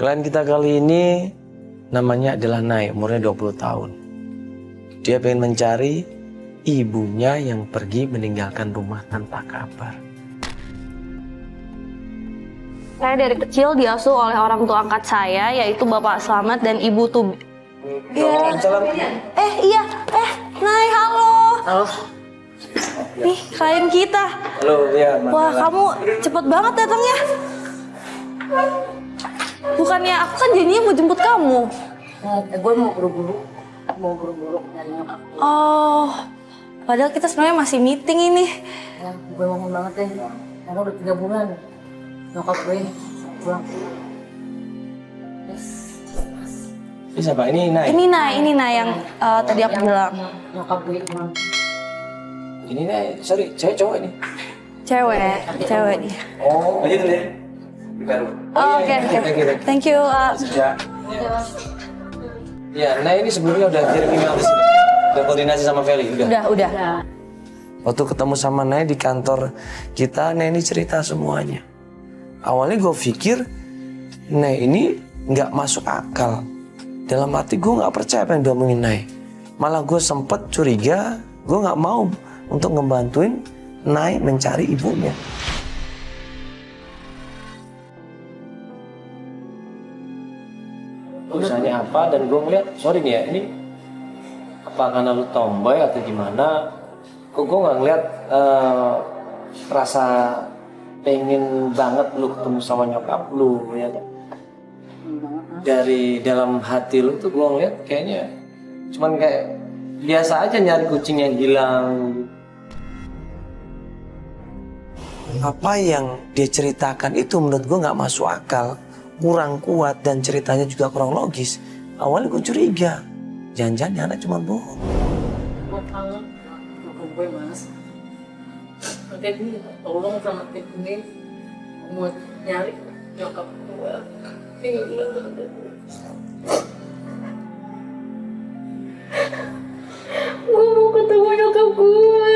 Klien kita kali ini namanya adalah Nay, umurnya 20 tahun. Dia pengen mencari ibunya yang pergi meninggalkan rumah tanpa kabar. Saya dari kecil diasuh oleh orang tua angkat saya, yaitu Bapak Slamet dan Ibu Tubi. Iya. Iya. Nay, halo. Halo. Nih, klien kita. Halo, ya. Wah, kamu cepet banget datangnya. Bukannya aku kan janjinya mau jemput kamu. Gue mau buru-buru nyari nyokap. Oh, padahal kita sebenarnya masih meeting ini. Ya, gue mohon banget deh, karena udah 3 bulan nyokap gue pulang. Ini siapa? Ini Nay. Ini Nay yang tadi aku bilang. Nyokap gue pulang. Ini Nay, sorry, cewek cowok ini. Cewek dia. Oh, aja tuh ya. Oke. Thank you. Ya, Nay ini sebelumnya udah kirim email di sini. Udah koordinasi sama Feli, udah. Udah. Waktu ketemu sama Nay di kantor kita, Nay ini cerita semuanya. Awalnya gue pikir Nay ini nggak masuk akal. Dalam hati gue nggak percaya apa yang diomongin Nay. Malah gue sempet curiga, gue nggak mau untuk ngebantuin Nay mencari ibunya. Urusannya apa, dan gue ngeliat, sorry nih ya, ini apa karena lu tomboy atau gimana? Kok gue nggak ngeliat rasa pengen banget lu ketemu sama nyokap lu, ya kan? Dari dalam hati lu tuh gue ngeliat kayaknya cuman kayak biasa aja nyari kucing yang hilang. Apa yang dia ceritakan itu menurut gue nggak masuk akal, kurang kuat, dan ceritanya juga kurang logis. Awalnya gue curiga, jangan-jangan anak cuma bohong. Gue kangen nyokap gue, Mas. Makanya gue tolong sama tim ini mau nyari nyokap gue. Gue mau ketemu nyokap gue.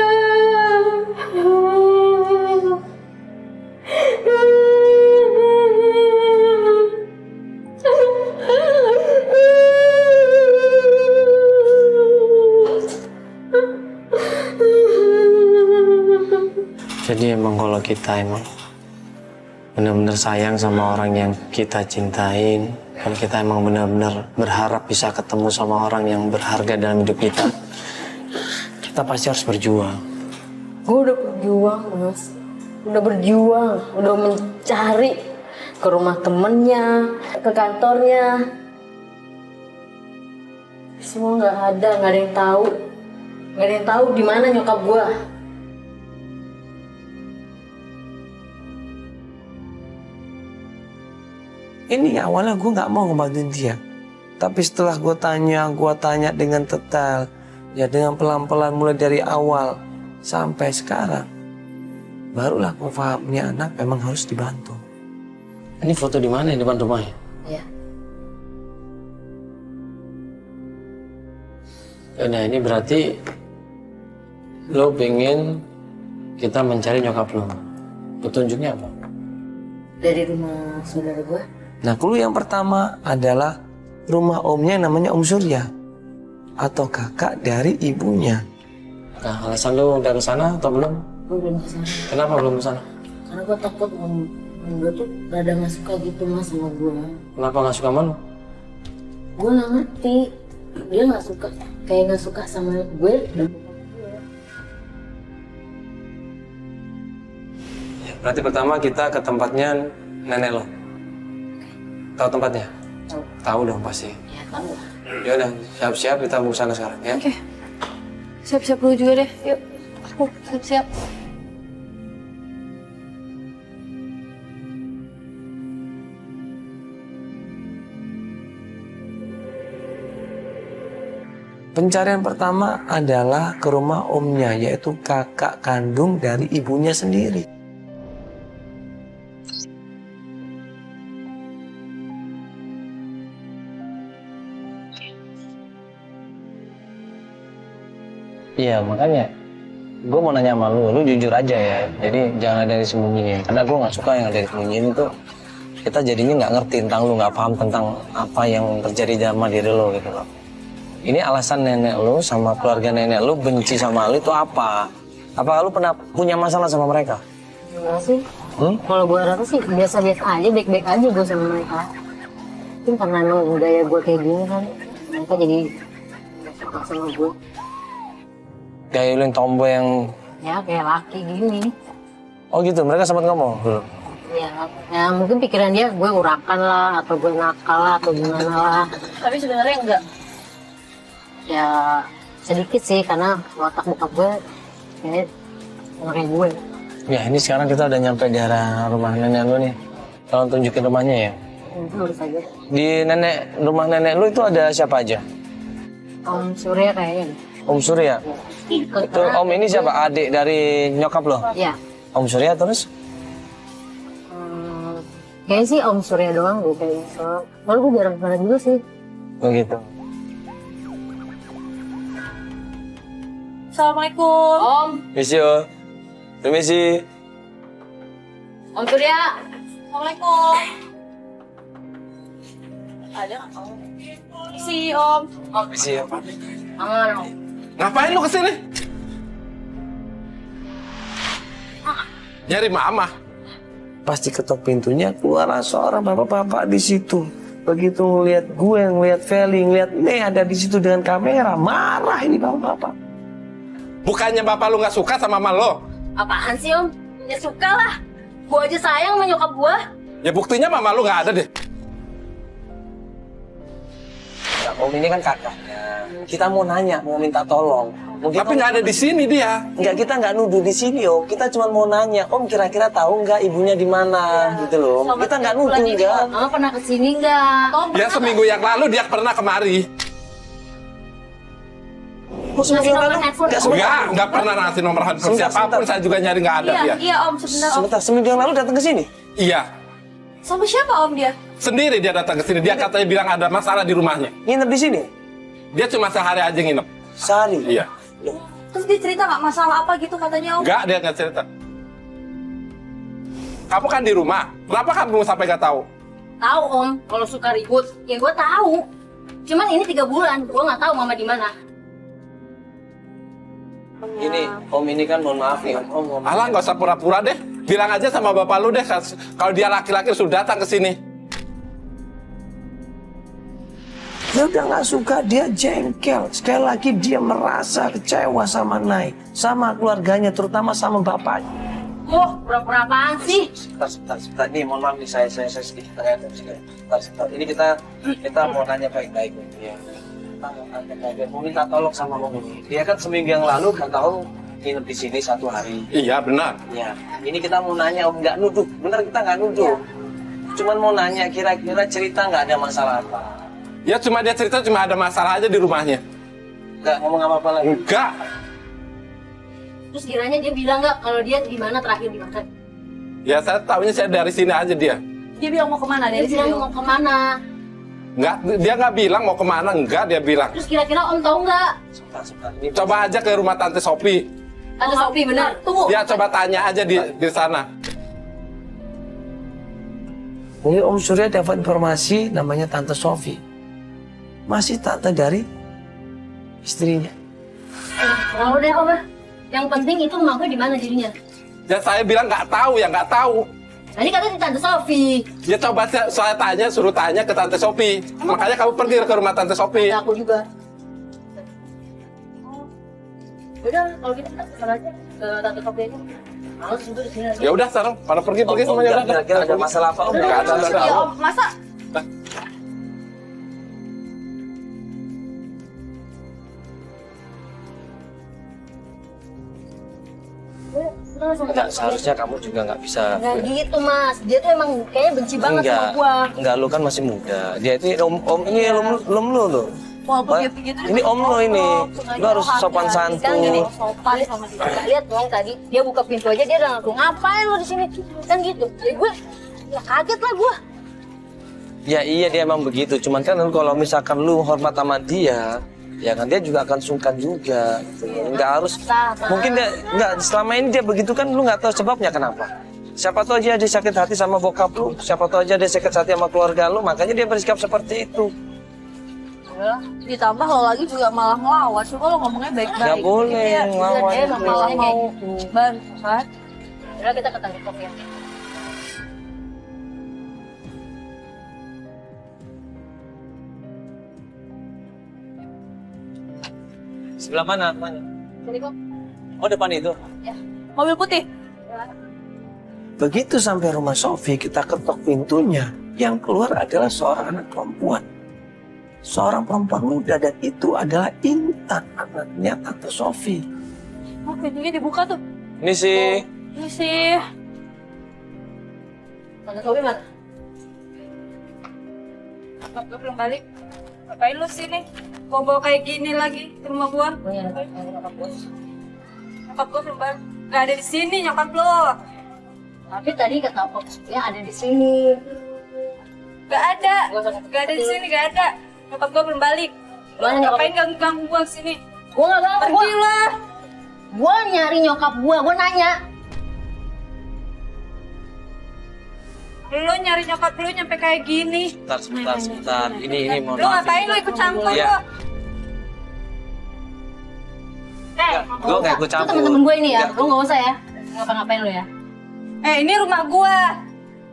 Jadi emang kalau kita emang benar-benar sayang sama orang yang kita cintain, kalau kita emang benar-benar berharap bisa ketemu sama orang yang berharga dalam hidup kita pasti harus berjuang. Gue udah berjuang, Mas. Udah berjuang, udah mencari ke rumah temennya, ke kantornya. Semua nggak ada yang tahu. Nggak ada yang tahu di mana nyokap gue. Ini awalnya gue nggak mau ngebantuin dia, tapi setelah gue tanya dengan detail, ya dengan pelan-pelan mulai dari awal sampai sekarang, barulah gue paham ini anak memang harus dibantu. Ini foto di mana? Di depan rumahnya? Iya. Nah ini berarti lo pengen kita mencari nyokap lo. Petunjuknya apa? Dari rumah saudara gue. Nah, clue yang pertama adalah rumah omnya yang namanya Om Surya atau kakak dari ibunya. Nah, alasan lo udah ke sana atau belum? Gue belum kesana. Kenapa belum ke sana? Karena gue takut om gue tuh rada gak suka gitu, Mas, sama gue. Kenapa nggak suka sama lo? Gue gak ngerti. Dia gak suka, kayak gak suka sama gue dan bokap gue. Ya, berarti pertama kita ke tempatnya nenek lo. Tahu tempatnya? Tahu. Tahu dong pasti. Ya tahu lah. Ya udah, siap-siap kita mau sana sekarang ya. Oke. Siap-siap dulu juga deh. Yuk. Aku siap-siap. Pencarian pertama adalah ke rumah omnya, yaitu kakak kandung dari ibunya sendiri. Iya, makanya gue mau nanya sama lu jujur aja ya. Jadi jangan ada yang disembunyiin. Karena gue nggak suka yang ada yang disembunyiin itu. kita jadinya nggak ngerti tentang lu, nggak paham tentang apa yang terjadi dalam diri lu gitu loh. Ini alasan nenek lu sama keluarga nenek lu benci sama lu itu apa? Apa lu pernah punya masalah sama mereka? Enggak sih. Kalau gue rasa sih biasa-biasa aja, baik-baik aja gue sama mereka. Mungkin karena emang gaya gue kayak gini kan, mereka jadi suka sama gue. Kayak lu yang tomboy yang... Ya kayak laki gini. Oh gitu, mereka sempat ngomong dulu? Ya mungkin pikiran dia gue urakan lah, atau gue nakal lah, atau gimana lah. Tapi sebenarnya enggak. Ya sedikit sih, karena otak bokap gue kayak kayak gue. Ya ini sekarang kita udah nyampe di arah rumah nenek lu nih. Tolong tunjukin rumahnya ya. Urus aja. Di rumah nenek lu itu ada siapa aja? Om Surya kayaknya. Om Surya? Itu Om ini siapa? Adik dari nyokap lo? Iya. Om Surya terus? Kayaknya sih Om Surya doang gue kayaknya. Soalnya gue jarang kesana juga sih. Begitu. Assalamualaikum. Om. Misi yo. Permisi. Om Surya. Assalamualaikum. Ada nggak Om? Misi Om. Misi yo. Aman Om. Ngapain lu kesini? Nyari mama. Pasti ketok pintunya keluar seorang bapak-bapak di situ. Begitu ngeliat gue, ngeliat Feli, ngeliat Nih ada di situ dengan kamera, marah ini bapak-bapak. Bukannya bapak lu nggak suka sama mama lo? Apaan sih Om? Ya suka lah. Gue aja sayang sama nyokap gue. Ya buktinya mama lu nggak ada deh. Ya, Om ini kan kakaknya. Kita mau nanya, mau minta tolong. Mungkin Tapi nggak ada di sini dia. Enggak, kita nggak nuduh di sini Om. Kita cuma mau nanya, Om kira-kira tahu nggak ibunya di mana gitu loh. Kita nggak nuduh enggak. Mama pernah kesini nggak? Ya seminggu yang lalu dia pernah kemari. Oh, seminggu yang lalu? Nggak pernah ngasih nomor handphone Sebentar, siapapun. sebentar. Saya juga nyari nggak ada dia. Iya Om, sebentar Om. Sebentar, seminggu yang lalu datang ke sini. Iya. Sama siapa Om dia? Sendiri dia datang ke sini. Dia katanya bilang ada masalah di rumahnya. Nginep di sini. Dia cuma sehari aja nginep. Sehari. Iya. Terus dia cerita nggak masalah apa gitu katanya Om? Nggak, dia nggak cerita. Kamu kan di rumah. Kenapa kamu sampai nggak tahu? Tahu Om, kalau suka ribut, ya gue tahu. Cuman ini 3 bulan, gue nggak tahu mama di mana. Ini, Om ini kan mohon maaf nih, Om ngomong. Alah, nggak usah pura-pura deh. Bilang aja sama bapak lu deh, kalau dia laki-laki sudah datang ke sini. Dia udah nggak suka, dia jengkel. Sekali lagi dia merasa kecewa sama Nai, sama keluarganya, terutama sama bapaknya. Oh, pura-pura apaan sih? Sebentar. Nih, mohon maaf nih, saya sedikit terhadap sebentar. Ini kita mau nanya baik-baik. Ya. Kita mau nanya baik-baik. Mau minta tolong sama Om ini. Dia kan seminggu yang lalu kata Om nginep di sini 1 hari. Iya, benar. Ya, ini kita mau nanya Om, nggak nuduh. Bener kita nggak nuduh. Cuman mau nanya kira-kira cerita nggak ada masalah apa. Ya cuma dia cerita cuma ada masalah aja di rumahnya. Nggak ngomong apa-apa lagi. Enggak. Terus kiranya dia bilang nggak kalau dia di mana terakhir dimakan? Ya saya tahunya saya dari sini aja dia. Dia bilang mau kemana Dia dari sini? bilang mau kemana? Enggak, dia nggak bilang mau kemana, enggak dia bilang. Terus kira-kira Om tahu nggak? Sebentar. Ini Coba aja ke rumah Tante Sopi. Tante Sopi benar. Tunggu. Ya coba tanya aja di sana. Ini Om Surya dapat informasi namanya Tante Sofi. Masih tante dari istrinya. Kalau deh Om, yang penting itu rumah gue di mana jadinya? Ya saya bilang nggak tahu, ya nggak tahu. Tadi katanya di Tante Sofi. Ya coba saya tanya, suruh tanya ke Tante Sopi. Makanya kamu pergi ke rumah Tante Sopi. Ya, aku juga. Udah, kalau gitu kita kesana aja ke Tante Sofi aja. Males juga di sini. Ya udah sekarang pada pergi semuanya udah. Kira-kira ada masalah apa Om? Nggak ada. Ya Om, masa? Enggak, seharusnya kamu juga nggak bisa. Nggak gitu Mas, dia tuh emang kayaknya benci banget sama gua. Enggak, lu kan masih muda. Dia itu om ini om lu loh. Walaupun dia begitu. Ini om lo ini. Lu harus sopan Kan gini, santun. sopan sama dia. Nggak lihat dong tadi, dia buka pintu aja dia udah langsung ngapain lo di sini? Kan gitu. Ya gue, ya kaget lah gua. Ya iya dia emang begitu. Cuman kan kalau misalkan lu hormat sama dia, ya kan dia juga akan sungkan juga. Gitu. Nggak harus. Sama. Mungkin dia nggak selama ini dia begitu kan lu nggak tahu sebabnya kenapa. Siapa tahu aja dia sakit hati sama bokap lu, siapa tahu aja dia sakit hati sama keluarga lu, makanya dia bersikap seperti itu. Udah, ditambah lo lagi juga malah ngelawan. Coba lo ngomongnya baik-baik. Nggak boleh ngelawan. Dia malah mau bantu kan. Udah kita ke tante Sophie ya. Sebelah mana? Mana? Sini kok. Oh, depan itu. Mobil putih. Begitu sampai rumah Sofi, kita ketok pintunya. Yang keluar adalah seorang anak perempuan. Seorang perempuan muda, dan itu adalah Intan, anaknya Tante Sofi. Oh, pintunya dibuka tuh. Ini sih. Ini sih. Tante Sophie mana? Nyokap gue belum balik. Ngapain lu sini? Bawa kayak gini lagi ke rumah gua. Oh iya, nyokap bos. Nyokap gua belum balik. Gak ada di sini nyokap lu. Tapi tadi kata Pop ya ada di sini. Gak ada. Gak ada di sini, gak ada. Nyokap gua belum balik. Mana nyokap? Ngapain ganggu-ganggu gua sini? Gua nggak tahu. Pergi lah. Gua nyari nyokap gua nanya. Lu nyari nyokap lu nyampe kayak gini. Sebentar. Ini mohon Lu maaf. ngapain lu ikut campur Iya. lu? Gue nggak ikut Itu campur. temen-temen gue ini ya. Nggak. Lu nggak usah ya. Ngapa-ngapain lu ya? Ini rumah gua.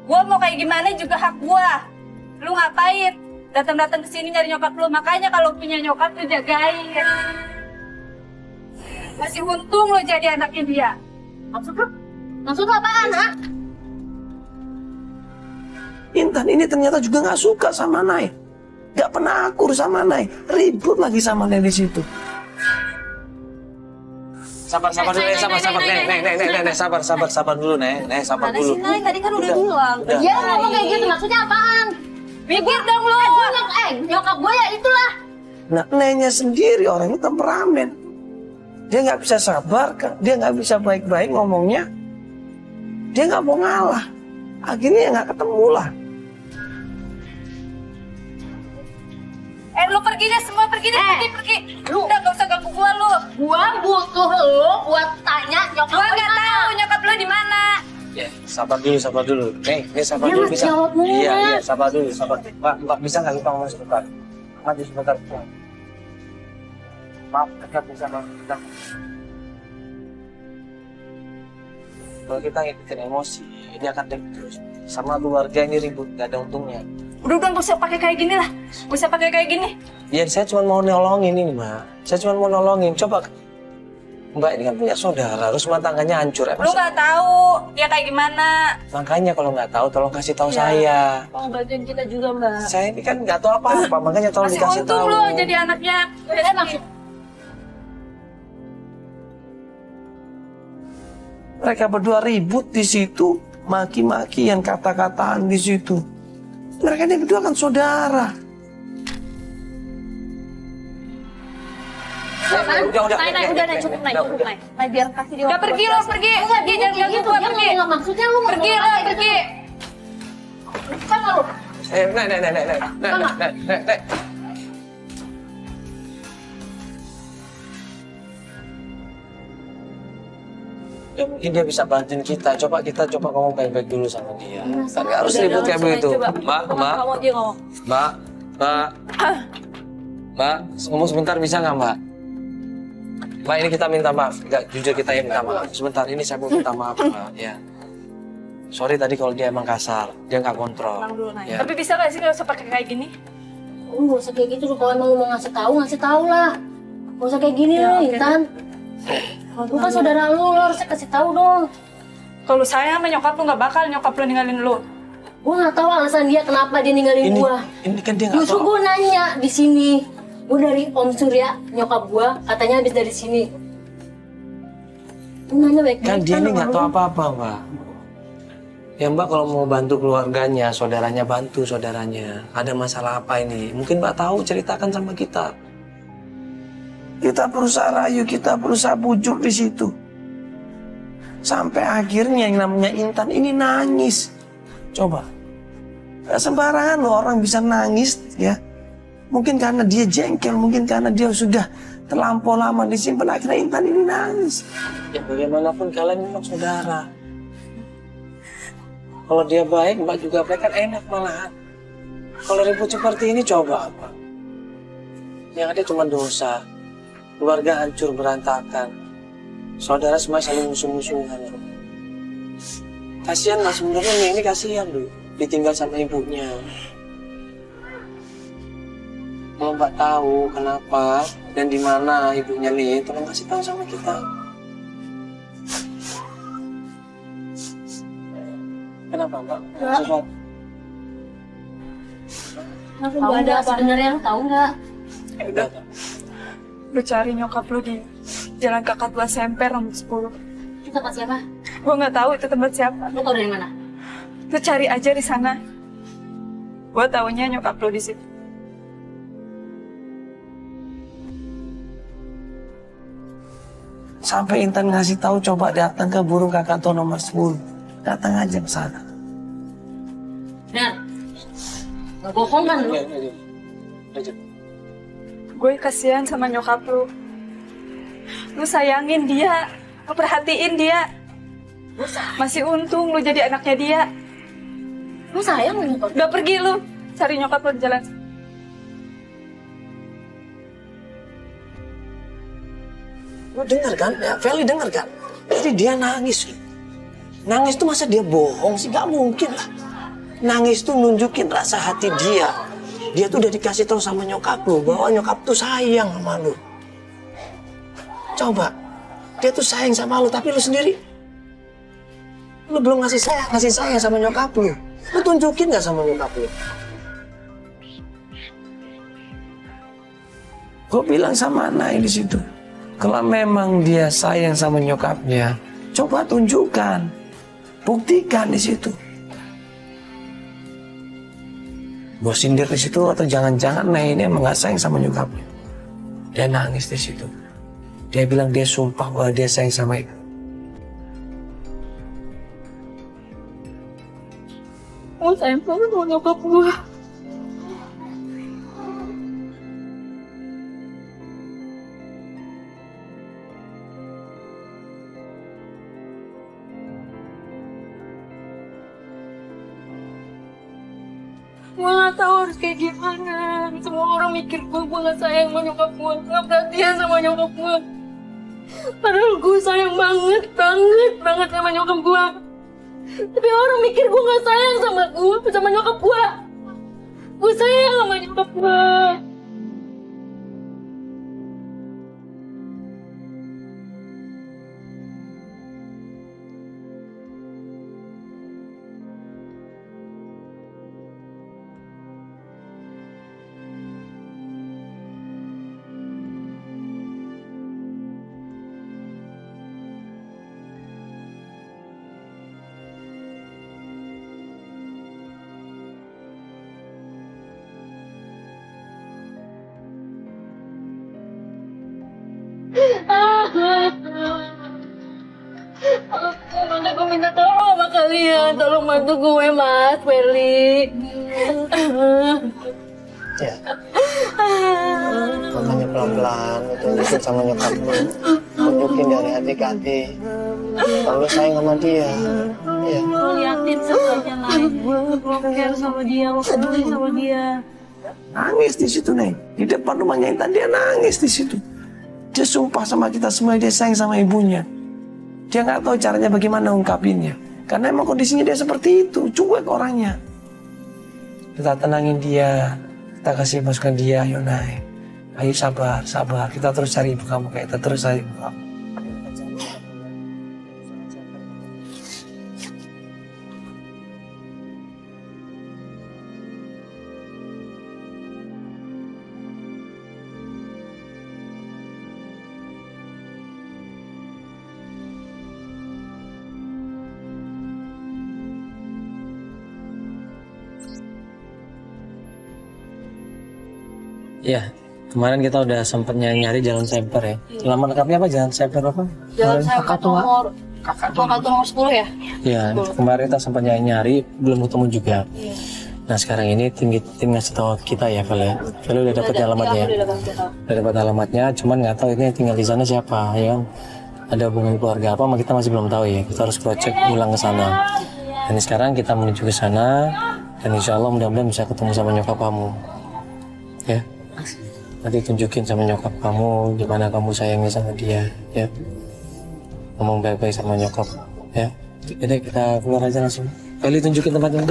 Gua mau kayak gimana juga hak gua. Lu ngapain? Datang-datang ke sini nyari nyokap lu. Makanya kalau punya nyokap tuh jagain. Masih untung lo jadi anaknya dia. Maksud lu? Maksud lu apaan, ha? Intan ini ternyata juga nggak suka sama Nay. Nggak pernah akur sama Nay. Ribut lagi sama Nay di situ. Sabar dulu, sabar dulu, Nek, sabar Mana dulu. sih, Nay? Tadi kan udah bilang. Dia ngomong kayak gitu maksudnya apaan? Mikir dong lu. Nyokap gue ya itulah. Nah, Neknya sendiri orang itu temperamen. Dia nggak bisa sabar, dia nggak bisa baik-baik ngomongnya. Dia nggak mau ngalah. Akhirnya ya nggak ketemu lah. Lu pergi deh semua, pergi. Lu udah gak usah ganggu gua lu. Gua butuh lu buat tanya nyokap Gua gue nggak tahu nyokap lu di mana. Ya, sabar dulu. Nih sabar Dia dulu masih bisa. jawab mulu, Iya, Nek. sabar dulu. Mbak, bisa nggak kita ngomong sebentar? Maju sebentar. Maaf, dekat bisa Mbak. Bentar. Kalau kita ngikutin emosi, ini akan ribut terus. Sama keluarga ini ribut, nggak ada untungnya. Udah gak usah pakai kayak gini lah. Gak usah pakai kayak gini. Ya, saya cuma mau nolongin ini, Mbak. Saya cuma mau nolongin. Coba, Mbak ini kan punya saudara, terus rumah tangganya hancur. Lu nggak tahu dia kayak gimana. Makanya kalau nggak tahu, tolong kasih tahu saya. Tolong bantuin kita juga, Mbak. Saya ini kan nggak tahu apa-apa, makanya tolong Masih dikasih untung tahu. lu jadi anaknya. maksud Mereka berdua ribut di situ, maki-makian, kata-kataan di situ. Mereka ini berdua kan saudara. Udah. Nay, cukup, Nay. Nay, biar kasih dia. Gak pergi lo, pergi. Dia jangan ganggu gua, pergi. Enggak maksudnya lu mau Pergi lo, pergi. sama lu. Nek. Ya, mungkin dia bisa bantuin kita. Coba ngomong baik-baik dulu sama dia. Kan nggak harus ribut kayak begitu. Mbak. Kamu aja ngomong. Mbak, ngomong sebentar bisa nggak Mbak? Mbak, ini kita minta maaf. Nggak, jujur kita yang minta maaf. Sebentar, ini saya mau minta maaf Mbak. Ya. Sorry tadi kalau dia emang kasar, dia nggak kontrol. Tenang dulu, Nay. Ya. Tapi bisa gak sih gak usah pakai kayak gini? Lu nggak usah kayak gitu. Kalau emang lu mau ngasih tahu lah. Nggak usah kayak gini lu, Intan. Lu kan saudara lu harusnya kasih tahu dong. Kalau saya sama nyokap lu gak bakal nyokap lu ninggalin lu. Gua nggak tahu alasan dia kenapa dia ninggalin gua. Ini kan dia nggak Justru tahu. gua nanya di sini. Gua dari Om Surya, nyokap gua katanya habis dari sini. Gua nanya baik-baik. Kan dia ini nggak sama tahu lu. apa-apa Mbak. Ya Mbak kalau mau bantu keluarganya, saudaranya bantu saudaranya. Ada masalah apa ini? Mungkin Mbak tahu, ceritakan sama kita. Kita berusaha rayu, kita berusaha bujuk di situ. Sampai akhirnya yang namanya Intan ini nangis. Coba. Gak sembarangan loh orang bisa nangis ya. Mungkin karena dia jengkel, mungkin karena dia sudah terlampau lama disimpan. Akhirnya Intan ini nangis. Ya bagaimanapun kalian memang saudara. Kalau dia baik, Mbak juga baik kan enak malahan. Kalau ribut seperti ini coba apa? Yang ada cuma dosa. Keluarga hancur berantakan. Saudara semua saling musuh-musuhan. Kasihan Mas, sebenarnya Nek ini kasihan loh. Ditinggal sama ibunya. Kalau Mbak tahu kenapa dan di mana ibunya nih, tolong kasih tahu sama kita. Kenapa Mbak? Sesuatu. Tahu nggak sebenarnya lu tahu nggak? Udah. Lu cari nyokap lu di Jalan Kakak Tua Semper nomor 10. Itu tempat siapa? Gua nggak tahu itu tempat siapa. Lu tahu dari mana? Lu cari aja di sana. Gua taunya nyokap lu di situ. Sampai Intan ngasih tahu coba datang ke burung kakak tua nomor 10. Datang aja ke sana. Benar. Nggak bohong kan lu? Gue kasihan sama nyokap lu. Lu sayangin dia, lu perhatiin dia. Masih untung lu jadi anaknya dia. Lu sayang sama nyokap? Udah pergi lu, cari nyokap lu di jalan. Lu dengar kan? Ya, Feli dengar kan? Jadi dia nangis. Nangis tuh masa dia bohong sih? Gak mungkin lah. Nangis tuh nunjukin rasa hati dia. Dia tuh udah dikasih tahu sama nyokap lu bahwa nyokap tuh sayang sama lu. Coba, dia tuh sayang sama lu, tapi lu sendiri lu belum ngasih sayang sama nyokap lu. Lu tunjukin gak sama nyokap lu? Gue bilang sama Nay di situ, kalau memang dia sayang sama nyokapnya, coba tunjukkan, buktikan di situ. Gue sindir di situ atau jangan-jangan Nay ini emang gak sayang sama nyokapnya. Dia nangis di situ. Dia bilang dia sumpah bahwa dia sayang sama ibu. Gue sayang banget sama nyokap gue. Gue gak tahu harus kayak gimana. Semua orang mikir gue gak sayang sama nyokap gue, gak perhatian sama nyokap gue. Padahal gue sayang banget sama nyokap gue. Tapi orang mikir gue gak sayang sama nyokap gue. Gue sayang sama nyokap gue. Gue minta tolong sama kalian, tolong bantu gue Mas Feli. Ya. Makanya pelan-pelan, tunjukin sama nyokap lu. Tunjukin dari hati ke hati. Kalau lu sayang sama dia. Ya. Lu liatin semuanya lain. Lu care sama dia, lu peduli sama dia. Nangis di situ, Nay. Di depan rumahnya Intan dia nangis di situ. Dia sumpah sama kita semua dia sayang sama ibunya. Dia nggak tahu caranya bagaimana ungkapinnya. Karena emang kondisinya dia seperti itu, cuek orangnya. Kita tenangin dia, kita kasih masukan dia, ayo Nay. Ayo sabar, kita terus cari ibu kamu, kayak kita terus cari ibu kamu. Iya, kemarin kita udah sempet nyari Jalan Semper ya. Nama lengkapnya apa? Jalan Semper apa? Jalan Kakak Tua nomor 10 ya? Iya, kemarin kita sempat nyari, belum ketemu juga. Nah sekarang ini tim ngasih tahu kita ya, Vel ya. Vel udah dapat alamatnya ya. Udah dapat alamatnya, cuman nggak tahu ini yang tinggal di sana siapa, ya kan? Ada hubungan keluarga apa, kita masih belum tahu ya. Kita harus cross check ulang ke sana. Dan sekarang kita menuju ke sana dan insya Allah mudah-mudahan bisa ketemu sama nyokap kamu. Ya. Nanti tunjukin sama nyokap kamu gimana kamu sayangnya sama dia, ya. Ngomong baik-baik sama nyokap, ya. Jadi kita keluar aja langsung. Kali tunjukin tempatnya.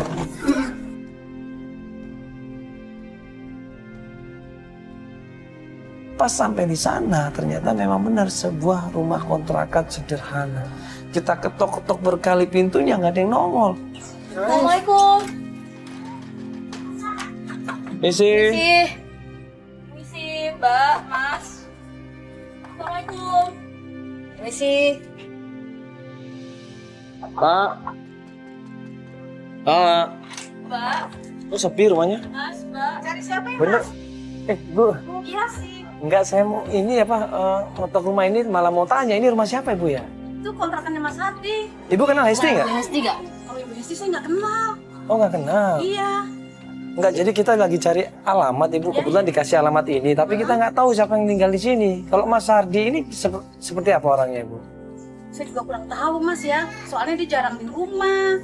Pas sampai di sana ternyata memang benar sebuah rumah kontrakan sederhana. Kita ketok-ketok berkali pintunya nggak ada yang nongol. Assalamualaikum. Misi. Misi, Mbak, Mas. Assalamualaikum. Misi. Pak. Pak. Mbak, Kok sepi rumahnya? Mas, Mbak. Cari siapa ya? Bener. Bu. Iya sih. Enggak, saya mau ini apa ngotok rumah ini malah mau tanya ini rumah siapa Ibu ya? Itu kontrakannya Mas Hadi. Ibu kenal Hesti nggak? Hesti gak? Kalau Ibu Hesti saya nggak kenal. Oh nggak kenal. Iya. Enggak, jadi kita lagi cari alamat Ibu. Kebetulan dikasih alamat ini, tapi kita nggak tahu siapa yang tinggal di sini. Kalau Mas Hardi ini seperti apa orangnya Ibu? Saya juga kurang tahu Mas ya. Soalnya dia jarang di rumah.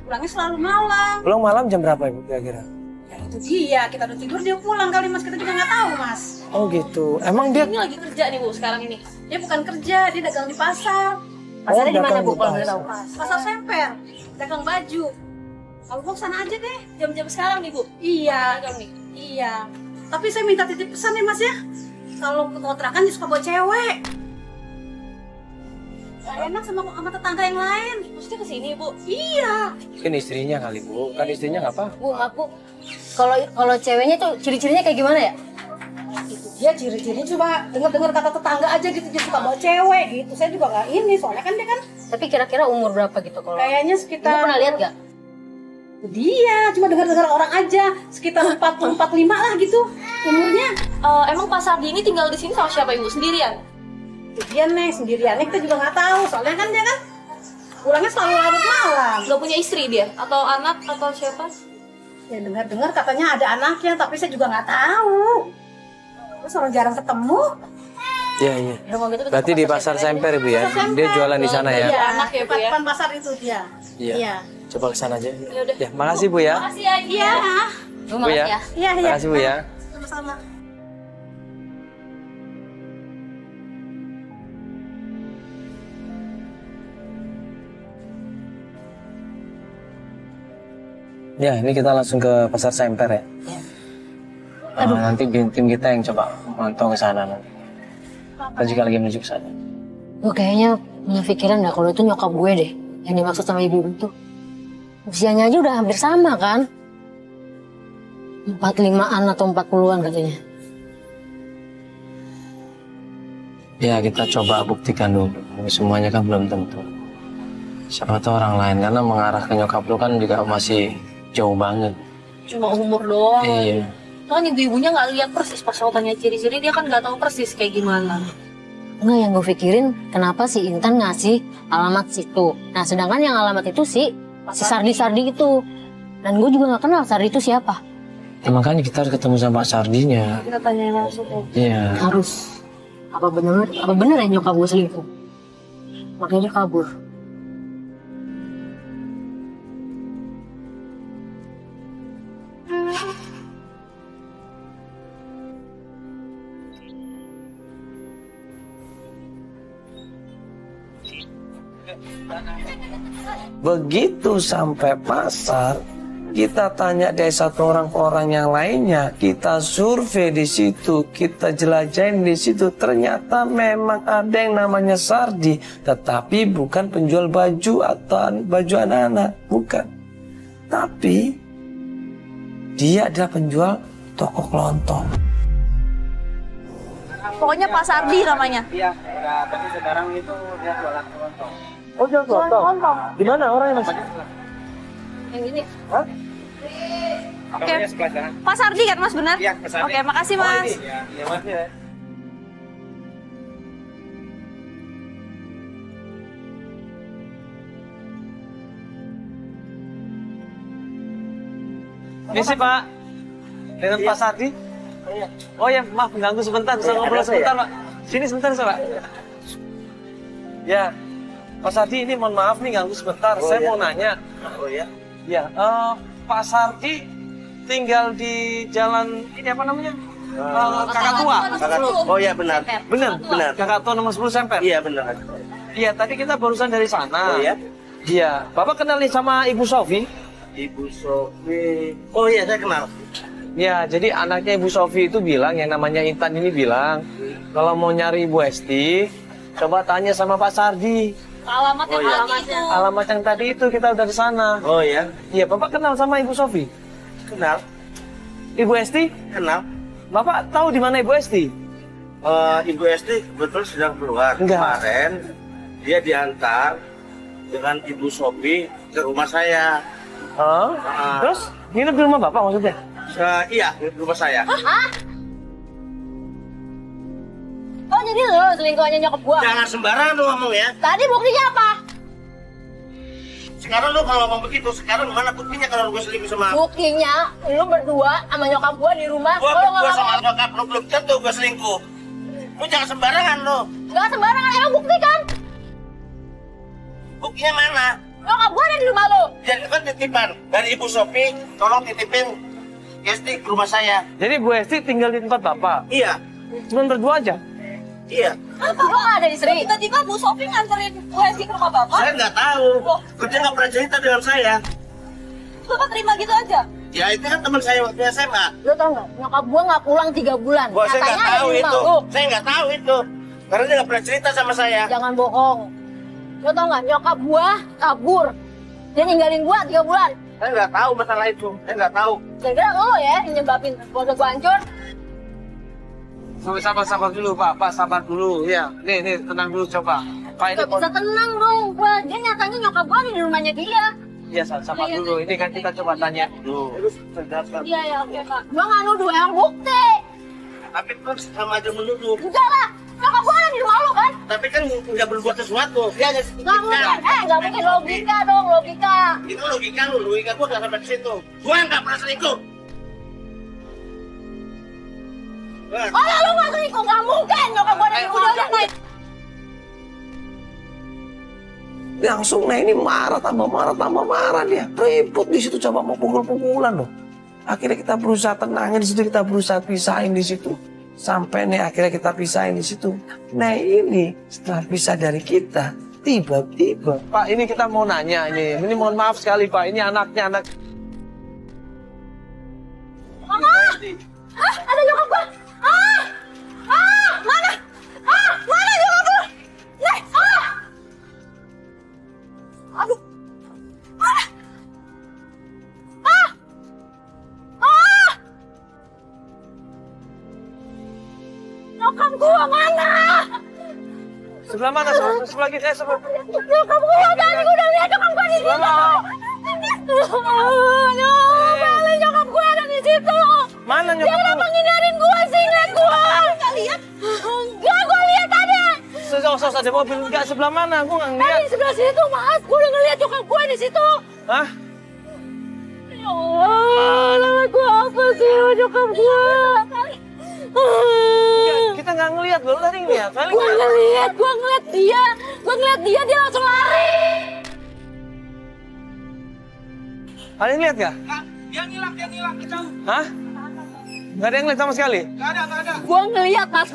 Pulangnya selalu malam. Pulang malam jam berapa Ibu kira-kira? Ya itu dia. Kita udah tidur dia pulang kali Mas. Kita juga nggak tahu Mas. Oh gitu. Emang dia Ini lagi kerja nih Bu sekarang ini. Dia bukan kerja. Dia dagang di pasar. Pasarnya di mana dagang Bu di kalau boleh pasar. tahu? Pasar Semper. Dagang baju. Kalau mau sana aja deh. Jam-jam sekarang nih Bu. Iya. Dagang nih. Iya. Tapi saya minta titip pesan ya Mas ya. Kalau ke kontrakan dia suka bawa cewek. Gak enak sama tetangga yang lain. Maksudnya kesini Bu? Iya. mungkin istrinya kali Bu. Kan istrinya nggak apa? Bu, maaf Bu. Kalau ceweknya tuh ciri-cirinya kayak gimana ya? Itu dia ciri-cirinya cuma dengar-dengar kata tetangga aja gitu. Dia suka bawa cewek gitu. Saya juga gak ini. Soalnya kan dia kan Tapi kira-kira umur berapa gitu kalau? kayaknya Ibu sekitar... pernah lihat gak? Dia cuma dengar-dengar orang aja. Sekitar 40-45 lah gitu umurnya. Emang Pak Sardi ini tinggal di sini sama siapa Ibu? Sendirian? Itu dia nih sendiriannya kita juga nggak tahu. Soalnya kan dia kan pulangnya selalu larut malam. Gak punya istri dia? Atau anak atau siapa? Ya dengar-dengar katanya ada anaknya, tapi saya juga nggak tahu. Terus orang jarang ketemu. Iya, iya. Ya, kalau gitu kita Berarti ke di pasar Semper Ibu ya? Dia jualan di sana ya? Iya, anak ya, Bu, ya? depan pasar itu dia. Iya. Coba ke sana aja. Yaudah. Ya, makasih Bu ya. Makasih ya. Iya. Bu, Bu makasih ya. ya. Iya, iya. Makasih Bu ya. Sama-sama. Ya, ini kita langsung ke pasar Semper ya. Nanti tim kita yang coba mantau ke sana nanti. Kita juga lagi menuju ke sana. Gue kayaknya punya pikiran gak kalau itu nyokap gue deh. Yang dimaksud sama ibu itu. Usianya aja udah hampir sama kan. 45-an atau 40-an katanya. Ya, kita coba buktikan dulu. Semuanya kan belum tentu. Siapa tahu orang lain, karena mengarah ke nyokap lu kan juga masih jauh banget. Cuma umur doang. Iya. Kan ibu-ibunya nggak lihat persis pas saya tanya ciri-ciri, dia kan nggak tahu persis kayak gimana. Enggak, yang gue pikirin kenapa si Intan ngasih alamat situ. Nah sedangkan yang alamat itu si Sardi itu. Dan gue juga gak kenal Sardi itu siapa. Ya, makanya kita harus ketemu sama Pak Sardinya. Kita tanya langsung. Iya. Harus. Apa bener ya nyokap gue selingkuh? Makanya dia kabur. Begitu sampai pasar, kita tanya dari satu orang ke orang yang lainnya, kita survei di situ, kita jelajahin di situ. Ternyata memang ada yang namanya Sardi, tetapi bukan penjual baju atau baju anak-anak, bukan. Tapi dia adalah penjual toko kelontong. Pokoknya Pak Sardi namanya. Iya, tapi sekarang itu dia jualan kelontong. Oh, jual kelontong? Di mana orangnya Mas? Yang ini. Hah? Oke. Sebelah sana. Pak Sardi kan Mas benar? Iya, Pak Sardi. Oke, makasih Mas. Iya, Mas. Ya. Misi Pak, dengan Pak Sardi. Oh ya, maaf mengganggu sebentar, bisa ngobrol sebentar Pak. Sini sebentar Pak. Ya, Pak Sardi, ini mohon maaf nih ganggu sebentar. Saya mau nanya. Oh ya? Ya, Pak Sardi tinggal di jalan ini apa namanya? Kakak tua. Oh ya benar. Benar. Kakak tua nomor 10 Semper. Iya benar. Iya, tadi kita barusan dari sana. Oh ya? Iya, Bapak kenal nih sama Ibu Sofi? Ibu Sofi. Oh iya saya kenal. Ya, jadi anaknya Ibu Sofi itu bilang, yang namanya Intan ini bilang, kalau mau nyari Ibu Esti, coba tanya sama Pak Sardi. Alamat yang tadi itu. Alamat yang tadi itu kita udah di sana. Oh ya? Iya, Bapak kenal sama Ibu Sofi? Kenal. Ibu Esti? Kenal. Bapak tahu di mana Ibu Esti? Ibu Esti kebetulan sedang keluar. Enggak. Kemarin dia diantar dengan Ibu Sofi ke rumah saya. Terus nginep di rumah Bapak maksudnya? Iya, di rumah saya. Oh jadi lo selingkuhannya nyokap gua? Jangan sembarangan lu ngomong ya. Tadi buktinya apa? Sekarang lu kalau ngomong begitu, sekarang mana buktinya kalau gue selingkuh sama Buktinya lu berdua sama nyokap gua di rumah. Gua Kalau berdua nggak sama nyokap lu belum tentu gue selingkuh. Lu jangan sembarangan lu. nggak sembarangan, emang bukti kan? Buktinya mana? Nyokap gua ada di rumah lo. Jadi kan titipan dari Ibu Sofi, tolong titipin Esti ke rumah saya. Jadi Bu Esti tinggal di tempat Bapak? Iya, Cuma berdua aja? iya. Kenapa gua nggak ada istri? Tiba-tiba Bu Sofi nganterin Bu Esti ke rumah Bapak. Saya nggak tahu. Dia nggak pernah cerita dengan saya. Bapak terima gitu aja. Ya itu kan teman saya waktu SMA. Lo tau nggak? Nyokap gua nggak pulang 3 bulan. Wah, saya nggak Katanya ada tahu di rumah itu. lo. Saya nggak tahu itu. Karena dia nggak pernah cerita sama saya. Jangan bohong. Lo tau nggak? Nyokap gua kabur. Dia ninggalin gua 3 bulan. Saya nggak tahu masalah itu. Saya nggak tahu. Kira-kira lo ya yang nyebabin keluarga gua hancur? Sabar dulu Pak sabar dulu. Ya, nih tenang dulu coba. Pak ini Gak bisa tenang dong gua. Dia nyatanya nyokap gua ada di rumahnya dia. ya sabar dulu. Ini kan kita coba tanya dulu. Iya ya oke Pak. Gua nggak nuduh yang bukti. Tapi kan sama aja menuduh. Enggak lah. Nyokap gua ada di rumah lo kan? Tapi kan nggak berbuat sesuatu. Dia hanya Nggak mungkin. Nggak mungkin logika dong logika. Itu logika lu. Logika gua nggak sampai ke situ. Gua nggak pernah selingkuh. Oh lu nggak selingkuh? Nggak mungkin nyokap gua ada di rumah lo. Langsung ini marah tambah marah dia. Ribut di situ coba mau pukul-pukulan loh. Akhirnya kita berusaha tenangin di situ, kita berusaha pisahin di situ. Sampai akhirnya kita pisahin di situ. Ini setelah pisah dari kita, tiba-tiba Pak ini kita mau nanya ini mohon maaf sekali Pak, ini anaknya anak. Mama! Hah? Ada nyokap gua? Mana? Mana nyokap gua? Aduh. Mana? Nyokap gua mana? Sebelah mana? Sebelah kita sebelah. Nyokap gua tadi gua udah lihat nyokap gua di situ. Nyokap gua ada di situ. Mana Dia nyokap? kenapa ngindarin gua sih ngeliat gua? Nggak lihat? Enggak, gua lihat ada. Sosok ada mobil enggak sebelah mana? Gua nggak ngeliat. Di sebelah situ, Mas. Gua udah ngeliat nyokap gua di situ. Hah? Ya Allah, nama gua apa sih nyokap gua? Kita nggak ngeliat loh, tadi ngeliat. Gua ngeliat dia langsung lari. Kalian lihat nggak? Dia ngilang, kejauh. Hah? Nggak ada yang lihat sama sekali? Nggak ada. Gua ngeliat, Mas,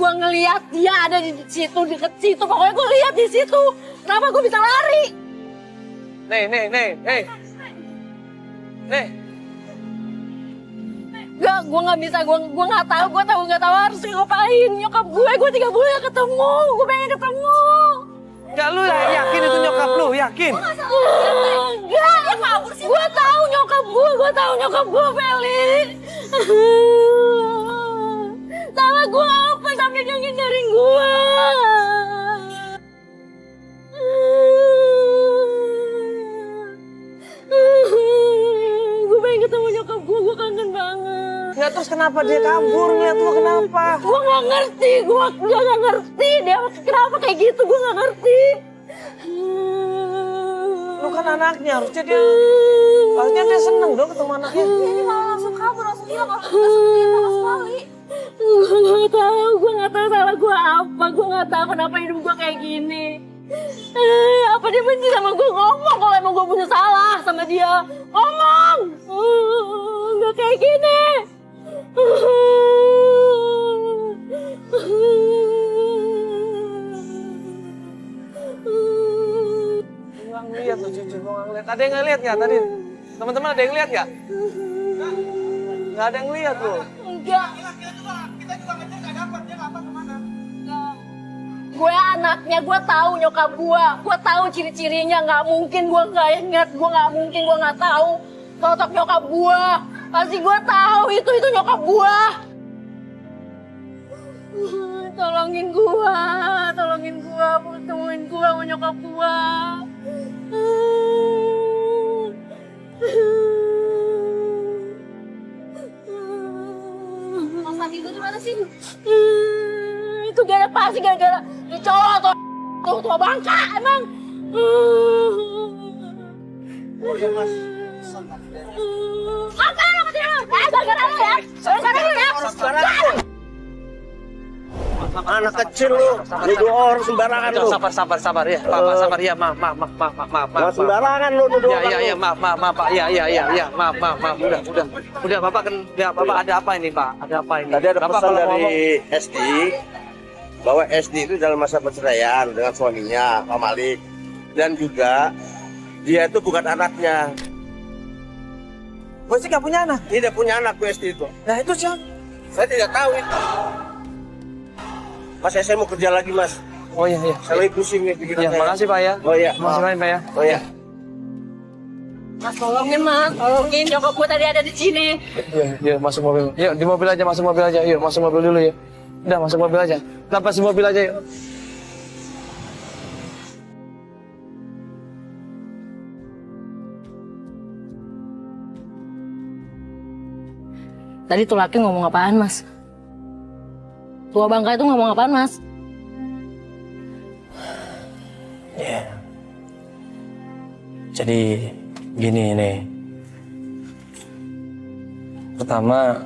dia ada di situ, deket situ. Pokoknya gua lihat di situ. Kenapa gua bisa lari? Nih. Gak, gue nggak bisa, gue nggak tahu harus ngapain. Nyokap gue 3 bulan gak ketemu, gue pengen ketemu. Nggak, lu yakin itu nyokap lu? Yakin? Enggak, gue tahu nyokap gue, Feli. Salah gue apa sampai dia ngindarin gue? Gue pengen ketemu nyokap gue kangen banget. Nggak, terus kenapa dia kabur? Lihat lu kenapa? Gue nggak ngerti, gue nggak ngerti dia kenapa kayak gitu, gue nggak ngerti. Lu kan anaknya, harusnya dia seneng dong ketemu anaknya. Ini malah langsung kabur, langsung hilang, langsung seperti sama sekali. Gue nggak tahu salah gue apa, gue nggak tahu kenapa hidup gue kayak gini. Apa dia benci sama gue? Ngomong kalau emang gue punya salah sama dia. Ngomong. Nggak kayak gini. Nggak ngeliat tuh jujur, gue nggak ngeliat. Ada yang ngeliat nggak tadi? Teman-teman ada yang ngeliat nggak? Nggak ada yang ngeliat loh. Enggak. Gue anaknya, gue tahu nyokap gue tahu ciri-cirinya. Nggak mungkin gue nggak ingat, nggak mungkin gue nggak tahu sosok nyokap gue. Pasti gue tahu itu nyokap gue. Tolongin gue, temuin gue sama nyokap gue. Mas Fadil itu di mana sih? Itu gara-gara cowok tuh tua bangka emang. Oh ya mas. Apa lo ketiru? Gara-gara lo ya? Gara-gara lo ya? Anak kecil lu, nuduh orang sembarangan lu. Sabar ya, Pak, sabar ya, maaf. Nggak sembarangan lu nuduh orang. Ya, maaf, Pak. Ya, maaf. Udah, Bapak kan, ya, Bapak ada apa ini, Pak? Ada apa ini? Tadi ada Bapak pesan kalau dari ngomong, SD bahwa SD itu dalam masa perceraian dengan suaminya, Pak Malik. Dan juga dia itu bukan anaknya. gue sih nggak punya anak. Tidak punya anak SD itu. Nah itu siapa? Saya tidak tahu itu. Mas, saya mau kerja lagi, Mas. Oh iya. Saya lagi pusing nih pikiran Ya, saya. makasih Pak ya. Oh iya. Makasih banyak Pak ya. Oh iya. Mas, tolongin nyokap gue tadi ada di sini. Iya, masuk mobil. Yuk, di mobil aja, masuk mobil aja. Yuk, masuk mobil dulu ya. Udah, masuk mobil aja. Lepasin mobil aja yuk. Tadi tuh laki ngomong apaan, Mas? Tua bangka itu ngomong apaan, Mas? Ya. Jadi gini nih. Pertama,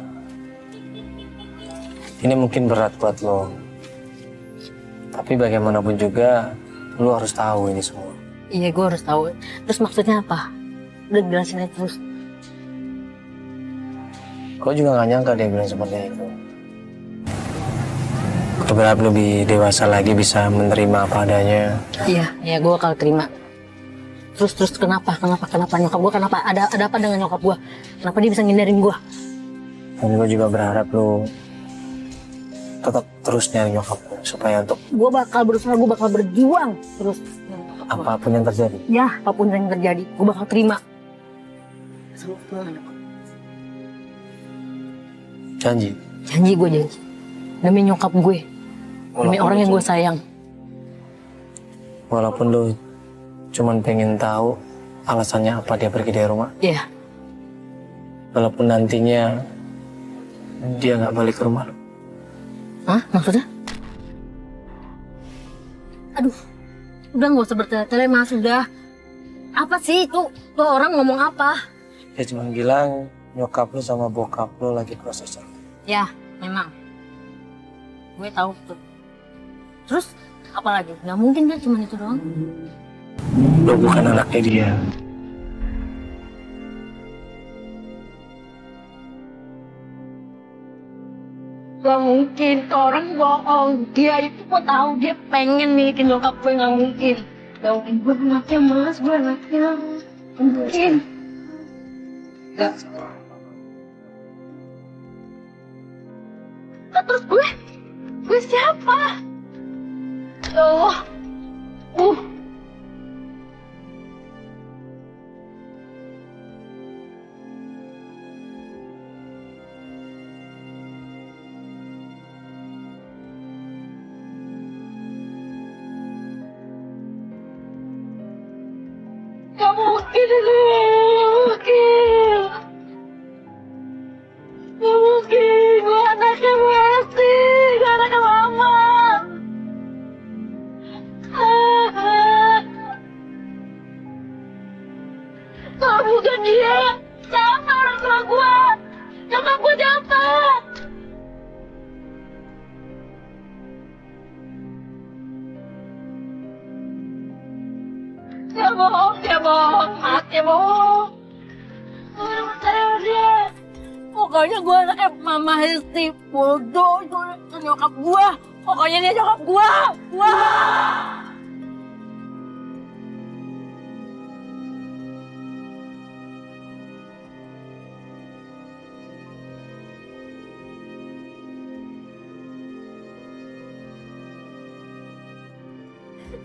ini mungkin berat buat lo. Tapi bagaimanapun juga, lo harus tahu ini semua. Iya, gue harus tahu. Terus maksudnya apa? Udah jelasin aja terus. Kau juga gak nyangka dia bilang seperti itu. Kau berharap lebih dewasa lagi bisa menerima apa adanya. Iya, gue bakal terima. Terus kenapa nyokap gue? Kenapa ada apa dengan nyokap gue? Kenapa dia bisa ngindarin gue? Dan gue juga berharap lo tetap terus nyari nyokap lo supaya untuk Gue bakal berusaha, gue bakal berjuang terus. apapun yang terjadi. Ya, apapun yang terjadi, gue bakal terima. Sama nyokap. Janji. Janji, gue janji. Demi nyokap gue. Demi orang yang gue sayang. Walaupun lo cuman pengen tahu alasannya apa dia pergi dari rumah. Iya. Walaupun nantinya dia nggak balik ke rumah lo. Hah? Maksudnya? Aduh. Udah gak usah bertele-tele, Mas. Udah. Apa sih itu? Tuh orang ngomong apa? Dia cuma bilang nyokap lo sama bokap lo lagi proses cerai. Ya, memang. Gue tahu tuh. Terus apa lagi? Gak mungkin kan cuma itu doang. Lo bukan anaknya dia. Gak mungkin, ke orang bohong. Dia itu gue tahu dia pengen milikin nyokap gue, gak mungkin. Gak mungkin, gue anaknya, Mas, gue anaknya. Gak mungkin. Gak. Nah, terus gue siapa? Oh, gak mungkin itu, gak mungkin, gue anaknya Besti, gue anaknya Mama. Kalau bukan dia, siapa orang tua gue? Nyokap gue siapa? bohong, dia bohong, Mas, dia bohong. Gue udah percaya dia. Pokoknya gue anaknya Mama Hesti, bodoh, itu nyokap gue. Pokoknya dia nyokap gue. Wah!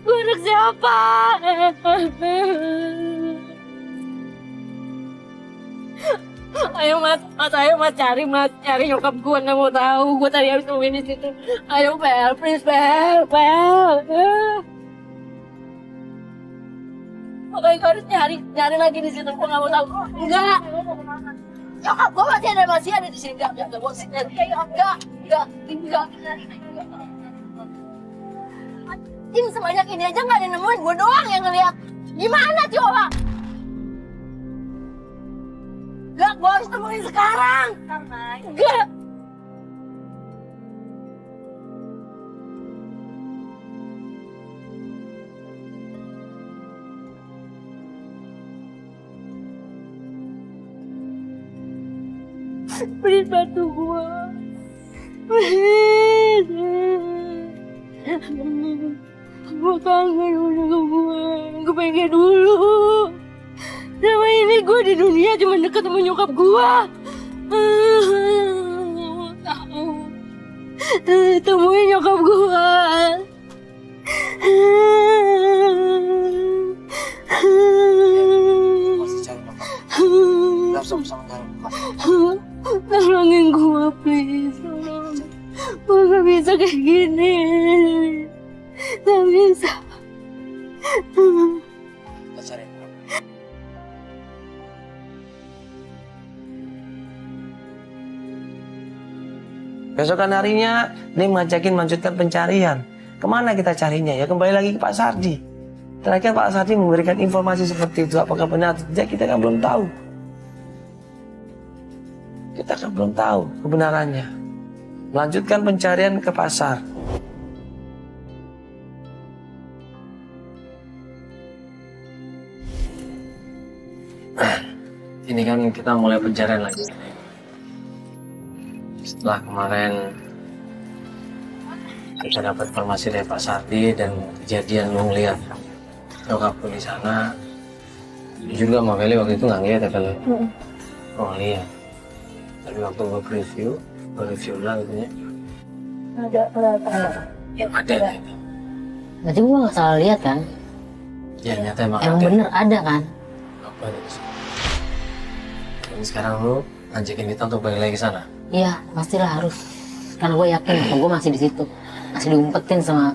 Gue anak siapa? Ayo mas, ayo mas cari nyokap gue, nggak mau tahu. Gue tadi harus nungguin di situ. Ayo Pel, please Pel. Pokoknya gue harus nyari lagi di situ. Gue nggak mau tahu. Enggak. Nyokap gue masih ada di sini. Enggak, gue sih nyari kayak enggak. Ini sebanyak ini aja nggak ada nemuin, gue doang yang ngeliat. Gimana coba? Gak, gue harus temuin sekarang. Gak. Please bantu gue. Gue kangen sama gue pengen dulu. Selama ini gue di dunia cuma deket sama nyokap gue. Temuin nyokap gue. Masih cari nyokap. Langsung sama nyokap. Tolongin gue please. Gue gak bisa kayak gini. Gak bisa. Kita cari nyokap. Besokan harinya, dia ngajakin melanjutkan pencarian. Kemana kita carinya? Ya kembali lagi ke Pak Sardi. Terakhir Pak Sardi memberikan informasi seperti itu. Apakah benar atau tidak, kita kan belum tahu. Kita kan belum tahu kebenarannya. Melanjutkan pencarian ke pasar. Ini kan kita mulai pencarian lagi. Setelah kemarin kita dapat informasi dari Pak Sardi dan kejadian lu ngeliat nyokap lu di sana, juga Mbak Meli waktu itu nggak ngeliat ya kalau lihat. Tapi waktu gue review ulang gitu ya. Ada. Berarti gue nggak salah lihat kan? Ya nyata emang Emang ada. bener ada kan? Apa ada di sini? Dan sekarang lu ngajakin kita untuk balik lagi ke sana. Iya, pastilah harus. Karena gue yakin kalau gue masih di situ, masih diumpetin sama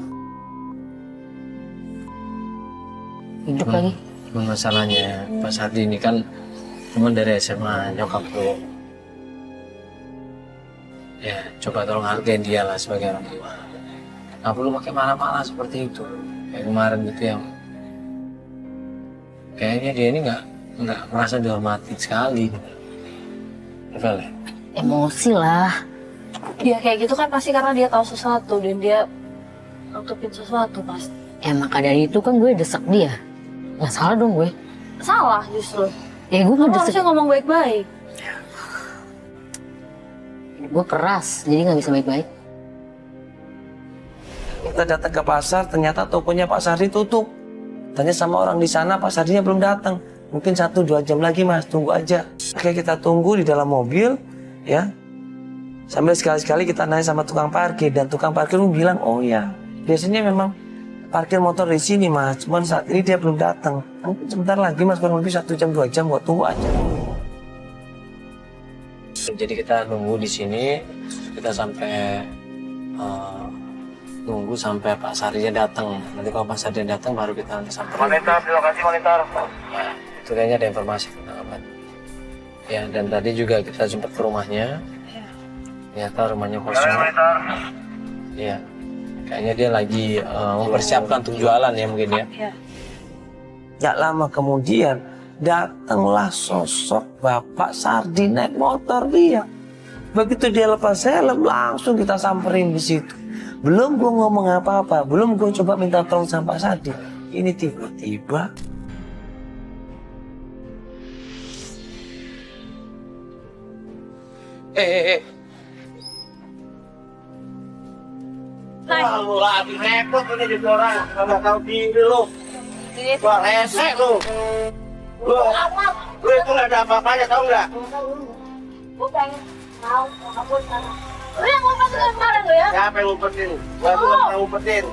hidup lagi. Cuman masalahnya Pak Sardi ini kan cuman dari SMA nyokap lu. Ya coba tolong hargain dia lah sebagai orang tua. Nggak perlu pakai marah-marah seperti itu. Kayak kemarin gitu yang kayaknya dia ini nggak merasa dihormati sekali. Betul ya? Emosi lah. Dia kayak gitu kan pasti karena dia tahu sesuatu dan dia nutupin sesuatu pasti. Maka dari itu kan gue desek dia. Nggak salah dong gue. Salah justru. Ya gue Kamu ngedesek. harusnya ngomong baik-baik. Gue keras, jadi nggak bisa baik-baik. Kita datang ke pasar, ternyata tokonya Pak Sardi tutup. Tanya sama orang di sana, Pak Sardinya belum datang. Mungkin 1-2 jam lagi mas, tunggu aja. Oke, kita tunggu di dalam mobil, ya. Sambil sekali-sekali kita nanya sama tukang parkir, dan tukang parkir bilang, oh ya, biasanya memang parkir motor di sini mas, cuman saat ini dia belum datang. Mungkin sebentar lagi mas, kurang lebih 1 jam 2 jam, buat tunggu aja. Jadi kita nunggu di sini, kita sampai nunggu sampai Pak Sardinya datang. Nanti kalau Pak Sardinya datang baru kita sampai. Monitor, di lokasi monitor. Nah, itu kayaknya ada informasi tentang apa. Ya, dan tadi juga kita sempat ke rumahnya. Ternyata rumahnya kosong. Iya. Kayaknya dia lagi mempersiapkan untuk jualan ya mungkin ya. Gak lama kemudian datanglah sosok Bapak Sardi naik motor dia. Begitu dia lepas helm langsung kita samperin di situ. Belum gue ngomong apa-apa, belum gue coba minta tolong sama Pak Sardi. Ini tiba-tiba Wah, lu lagi repot ini jadi orang. Nggak tahu diri lu. Wah, rese lu. Lu itu nggak ada apa-apanya, tahu nggak? Gue pengen tahu apapun sekarang. Lu yang ngumpetin kemarin lo ya? Siapa yang ngumpetin? Gua tuh nggak pernah ngumpetin.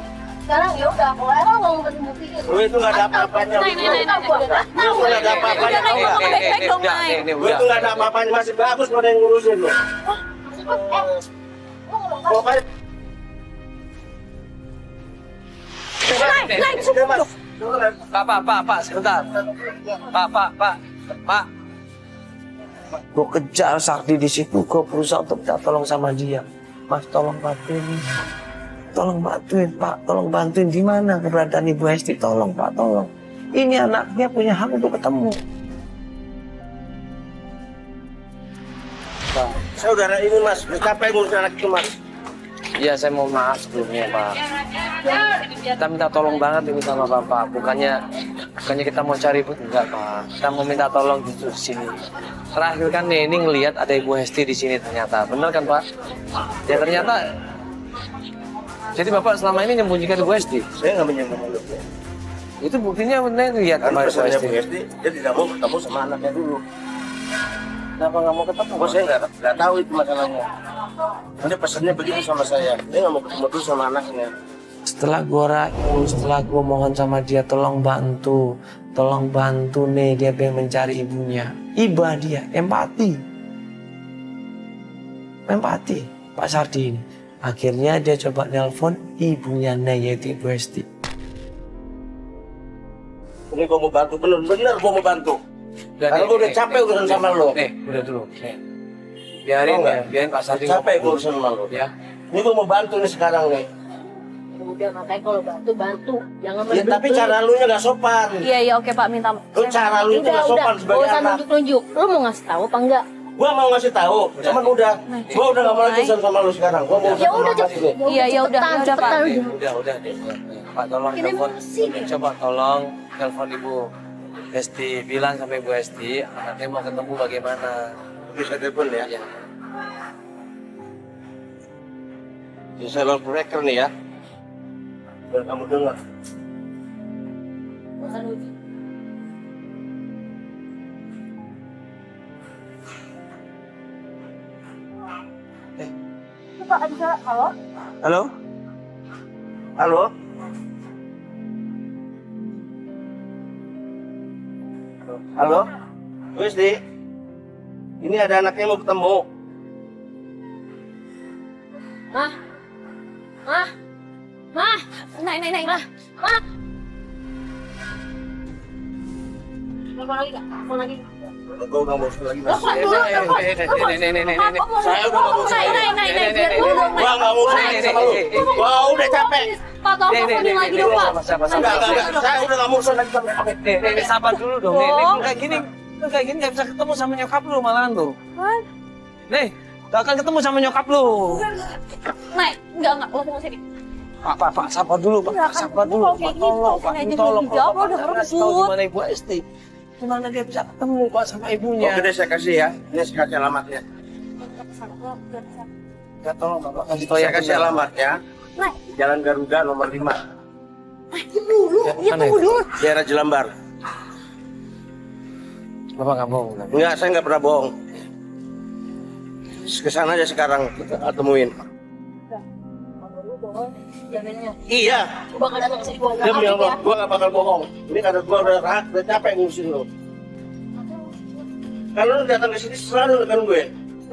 Sekarang ya udah, kalau emang mau ngumpetin bukti. Lu itu nggak ada apa-apanya. Lu itu nggak ada apa-apanya, tahu nggak? baik-baik dong, Nay. Lu itu nggak ada apa-apanya, masih bagus pada yang ngurusin lu. Pokoknya udah, Mas. Pak, sebentar. Pak. Gue kejar Sakti di situ, gue berusaha untuk minta tolong sama dia. Mas, tolong bantuin. Tolong bantuin, Pak. Tolong bantuin. Di mana keberadaan Ibu Hesti? Tolong, Pak. Tolong. Ini anaknya punya hak untuk ketemu. Pak. Saudara ini, Mas. Siapa yang ngurusin anak itu, Mas? Iya, saya mau maaf sebelumnya, Pak. Kita minta tolong banget ini sama Bapak. Bukannya kita mau cari ribut, enggak, Pak. Kita mau minta tolong justru di sini. Terakhir kan Neni ngelihat ada Ibu Hesti di sini ternyata. Benar kan, Pak? Ya ternyata. Jadi Bapak selama ini menyembunyikan Ibu Hesti. Saya nggak menyembunyikan. Itu buktinya Neni lihat Kan kemarin Ibu pesannya Hesti. Bu Hesti, dia tidak mau ketemu sama anaknya dulu. Kenapa nggak mau ketemu? Oh, saya nggak tahu itu masalahnya. Dia pesannya begitu sama saya. Dia nggak mau ketemu dulu sama anaknya. Setelah gue rayu, setelah gue mohon sama dia, tolong bantu nih, dia pengen mencari ibunya. Iba dia, empati, Pak Sardi ini. Akhirnya dia coba nelpon ibunya Nek, yaitu Ibu Hesti. Ini gue mau bantu, bener gue mau bantu. Karena gue udah capek urusan sama lo. Udah dulu. Biarin Pak Sardi. Capek gue urusan sama lo. Ya. Ini gue mau bantu nih sekarang nih. Udah, makanya kalau bantu. Jangan Ya, tapi cara lu nya gak sopan. Iya, oke Pak, minta. Lu cara lu itu gak sopan sebagai Gak usah anak. nunjuk-nunjuk. Lu mau ngasih tahu apa enggak? Gua mau ngasih tahu, cuman udah. Gua udah gak mau lagi urusan sama lu sekarang. Gua mau urusan sama Mas ini. Iya, udah Pak. Udah deh. Pak, tolong telepon. Coba tolong telepon Ibu Hesti. Bilang sama Ibu Hesti, anaknya mau ketemu bagaimana. Bisa telepon ya. Ya. Ini saya breaker nih ya. Biar kamu dengar. Pak, ada halo? Halo? Halo? Halo? Wes di? Ini ada anaknya mau ketemu. Mah? Nay lah. Telepon lagi kak? Telepon lagi. Gua udah mau urusan lagi Mas. Saya udah nggak mau Nay, biar dulu dong, Gua nggak mau urusan lagi sama lu. Gua udah capek. Pak, tolong teleponin lagi dong, Pak. Enggak. Saya udah nggak mau urusan lagi sama kamu. Sabar dulu dong. Kayak gini nggak bisa ketemu sama nyokap lu malahan tuh. Nih, gak akan ketemu sama nyokap lu. Nay, enggak, lo tunggu sini. Pak, sabar dulu, Pak. Sabar dulu, Pak. Tolong, Pak. Jawab, udah Kasih tahu di mana Ibu Hesti. Gimana dia bisa ketemu, Pak, sama ibunya? Oke deh, saya kasih ya. Ini saya kasih alamatnya. Enggak, tolong, Bapak. Kasih tahu Saya kasih alamatnya. Jalan Garuda nomor 5. Tunggu dulu. Daerah Jelambar. Bapak nggak bohong. Enggak, saya nggak pernah bohong. Kesana aja sekarang kita temuin. Jaminnya. Iya. Gua bakal datang ke sini gua Demi Allah, gua nggak bakal bohong. Ini karena gua udah capek ngurusin lo. Kalau lu datang ke sini selalu dengan gue.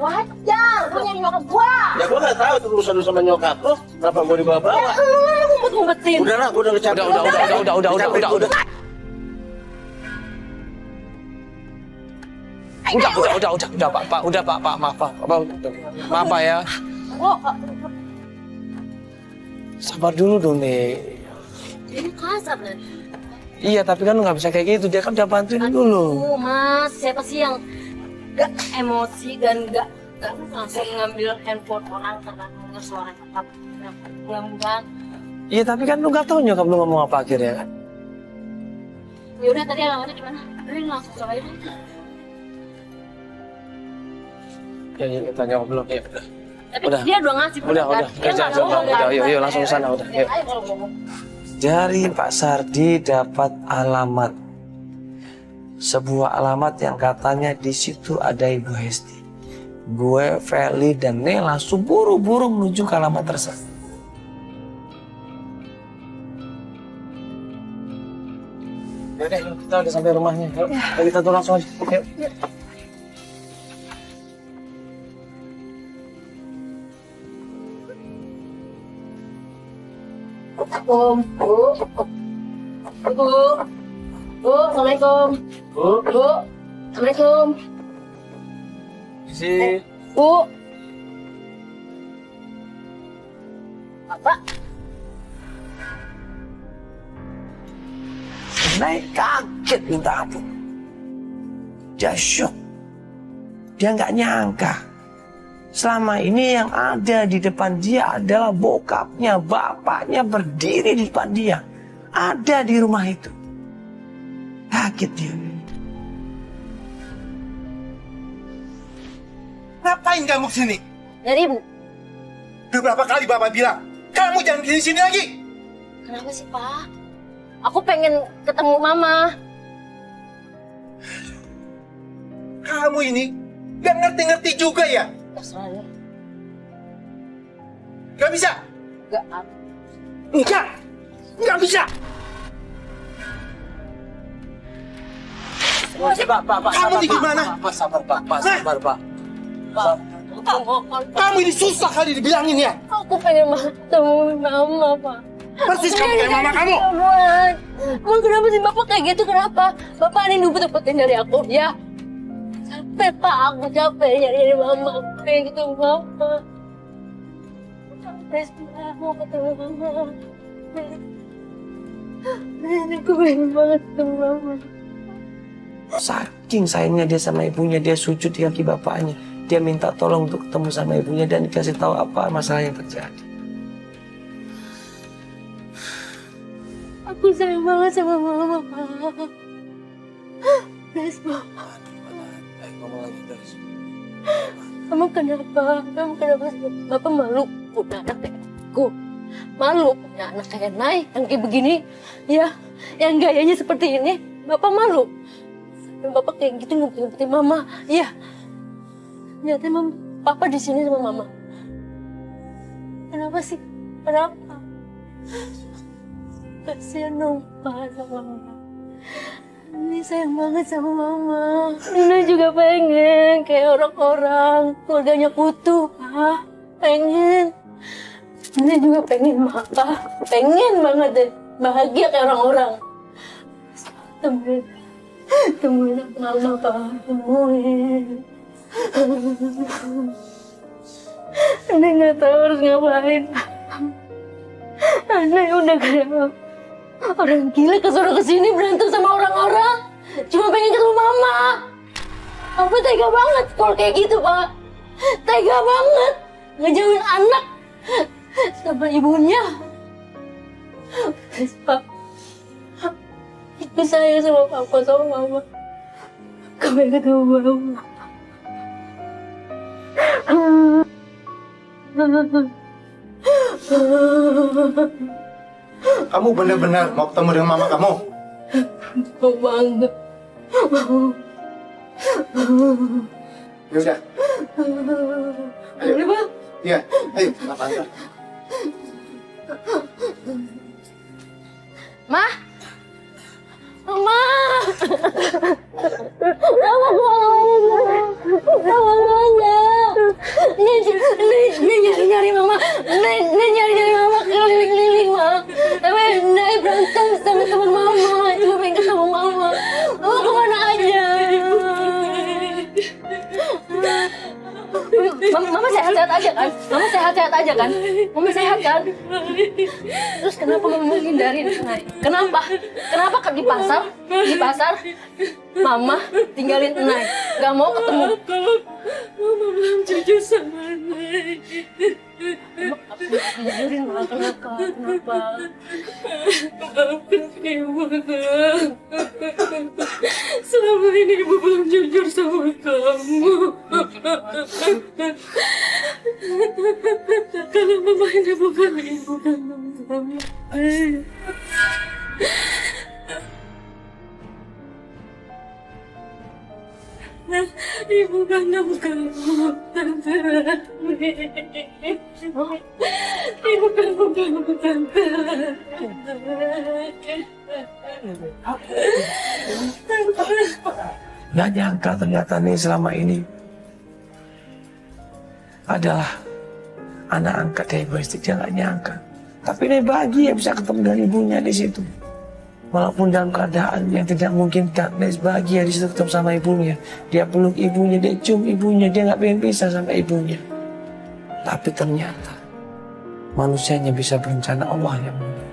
Wajar, lu nyari nyokap gua. Ya gua nggak tahu itu urusan lu sama nyokap lu. Kenapa mau dibawa-bawa? Lu ngumpet-ngumpetin. Udahlah, gua udah capek. Udah. Udah, Pak, maaf, Pak. Maaf, Pak ya. Sabar dulu dong, nih. Ini kasar kan? Iya, tapi kan lu nggak bisa kayak gitu. Dia kan udah bantuin dulu. Mas, siapa sih yang gak emosi dan gak langsung ngambil handphone orang karena denger suara nyokap? Mudah-mudahan. Iya, tapi kan lu nggak tahu nyokap lu ngomong apa akhirnya kan. Yaudah, tadi alamatnya di mana? Ini langsung coba aja. Ya, kita ngobrol ya. Tapi Udah. dia udah ngasih Udah, kan? Dia kerja nggak coba. ngomong, kan? Udah, yuk langsung ke sana udah. Yuk. Ayo kalau ngomong. Dari Pak Sardi dapat alamat. Sebuah alamat yang katanya di situ ada Ibu Hesti. Gue, Feli, dan Nel langsung buru-buru menuju ke alamat tersebut. Yaudah, kita udah sampai rumahnya. Yuk, kita tuh langsung aja. Yuk. Bu, Assalamualaikum. Bu, Assalamualaikum. Si Bu. Apa? Naik kaget minta ampun. Dia syok. Dia nggak nyangka. Selama ini yang ada di depan dia adalah bokapnya, bapaknya berdiri di depan dia. Ada di rumah itu. Kaget dia. Ngapain kamu kesini? Dari Ibu. Udah berapa kali Bapak bilang, kamu jangan kesini sini lagi. Kenapa sih, Pak? Aku pengen ketemu Mama. Kamu ini gak ngerti-ngerti juga ya? Terserah ya. Gak bisa? Enggak. Enggak bisa. Pak, Kamu ini gimana? Pak, sabar, Pak. Pak, sabar, Pak. Kamu ini susah kali dibilangin ya? Aku pengen ketemu Mama, Pak. Persis kamu kayak mama kamu. Emang kenapa sih Bapak kayak gitu? Kenapa? Bapak ini dupet-dupetin dari aku, ya? Capek, Pak. Aku capek nyari Mama. Aku pengen ketemu Mama. Please, Pak. Mau ketemu Mama. Aku pengen banget ketemu Mama. Saking sayangnya dia sama ibunya, dia sujud di kaki bapaknya. Dia minta tolong untuk ketemu sama ibunya dan dikasih tahu apa masalah yang terjadi. Aku sayang banget sama Mama, Pak. Please, Mama. Ngomong lagi terus. Kamu kenapa? Bapak malu punya anak kayak aku. Malu punya anak kayak Nay yang kayak begini. Ya, yang gayanya seperti ini. Bapak malu. Dan Bapak kayak gitu ngumpetin Mama. Iya. Ternyata Papa di sini sama Mama. Kenapa sih? Kenapa? Kasihan dong Pak sama Mama. Ini sayang banget sama Mama. Ini juga pengen kayak orang-orang, keluarganya utuh, Pak. Pengen. Ini juga pengen Mama. Pengen banget deh bahagia kayak orang-orang. Temuin Mama, Pak. Temuin. Ini nggak tahu harus ngapain. Anda udah kayak orang gila kesuruh kesini berantem sama orang-orang. Cuma pengen ketemu Mama. Apa tega banget kalau kayak gitu, Pak. Tega banget. Ngejauhin anak sama ibunya. Please, Pak. Itu saya sama Papa sama Mama. Kami ketemu Mama. Kamu benar-benar mau ketemu dengan mama kamu? Mau banget. Ya udah. Ayo. Boleh, Pak? Iya, ayo. Apa antar? Ma? Mama! Mama banget. Ini nyari-nyari Mama. Ini nyari-nyari Mama keliling-keliling, Ma. Tapi Nay berantem sama teman Mama. Cuma pengen ketemu Mama. Mama kemana aja? Mama sehat-sehat aja kan? Mama sehat-sehat aja kan? Mama sehat kan? Terus kenapa Mama menghindarin Nay? Kenapa? Kenapa di pasar? Di pasar Mama tinggalin Nay, gak mau ketemu. Kalau Mama belum jujur sama Nay. Jujurin Mama, kenapa? Kenapa? Maafkan Ibu. Selama ini Ibu belum jujur sama kamu. Kalau mama ini bukan ibu kandung kamu. Ibu kandung kamu, tante. Ibu kandung kamu, tante. Nggak nyangka ternyata nih selama ini adalah anak angkat yang egoistik. Dia nggak nyangka. Tapi dia bahagia bisa ketemu dengan ibunya di situ. Walaupun dalam keadaan yang tidak mungkin, dia bahagia di situ ketemu sama ibunya. Dia peluk ibunya, dia cium ibunya, dia nggak pengen pisah sama ibunya. Tapi ternyata manusianya bisa berencana, Allah yang menentukan.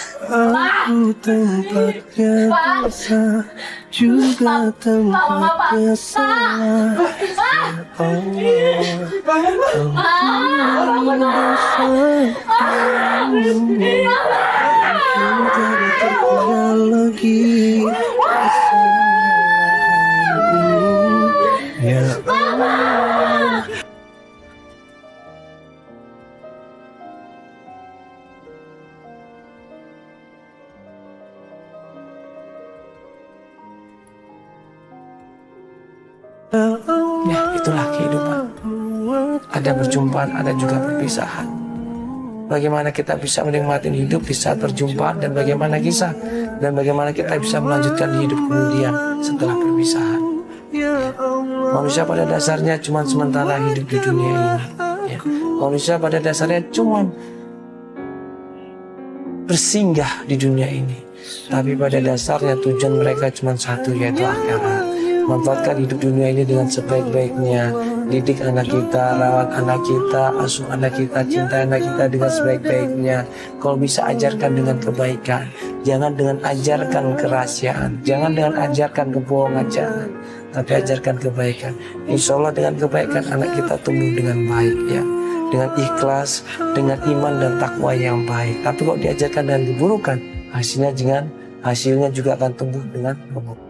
Aku tempatnya dosa, juga tempatnya salah. Allah, ampuni dosa kita tertinggal lagi. Ya Allah. Ya, itulah kehidupan. Ada perjumpaan, ada juga perpisahan. Bagaimana kita bisa menikmati hidup di saat perjumpaan, dan bagaimana kisah, dan bagaimana kita bisa melanjutkan hidup kemudian setelah perpisahan. Ya. Manusia pada dasarnya cuma sementara hidup di dunia ini. Ya. Manusia pada dasarnya cuma bersinggah di dunia ini. Tapi pada dasarnya tujuan mereka cuma satu, yaitu akhirat. Manfaatkan hidup dunia ini dengan sebaik-baiknya. Didik anak kita, rawat anak kita, asuh anak kita, cintai anak kita dengan sebaik-baiknya. Kalau bisa ajarkan dengan kebaikan. Jangan dengan ajarkan kerahasiaan. Jangan dengan ajarkan kebohongan, jangan. Tapi ajarkan kebaikan. Insya Allah dengan kebaikan anak kita tumbuh dengan baik, ya. Dengan ikhlas, dengan iman dan takwa yang baik. Tapi kalau diajarkan dengan keburukan, hasilnya juga akan tumbuh dengan keburukan.